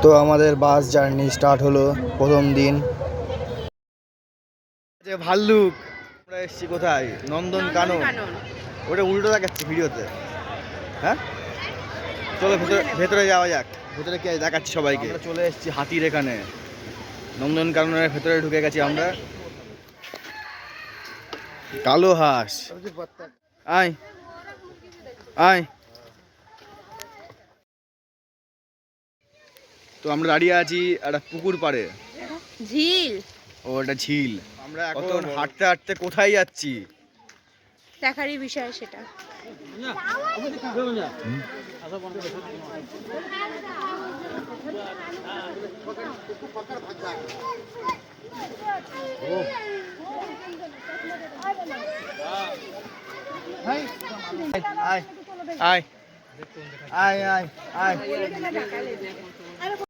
তো আমাদের bus journey start হলো প্রথম দিন। যে ভাল্লুক আমরা এসেছি কোথায়? নন্দন কানন। ওটা উল্টো দেখাচ্ছে ভিডিওতে। হ্যাঁ, চলো ভেতরে ভেতরে যাওয়া যাক। ভেতরে কি দেখাচ্ছি সবাইকে। আমরা চলে এসেছি হাতির এখানে, নন্দন কাননের ভেতরে ঢুকে গেছি আমরা। কালো হাঁস, আয় আয়। তো আমরা দাঁড়িয়ে আছি একটা পুকুর পাড়ে, ঝিল। ও এটা ঝিল। আমরা এখন হাঁটতে হাঁটতে কোথায় যাচ্ছি দেখারই বিষয় সেটা। আয় আয় আয় আয় আয়।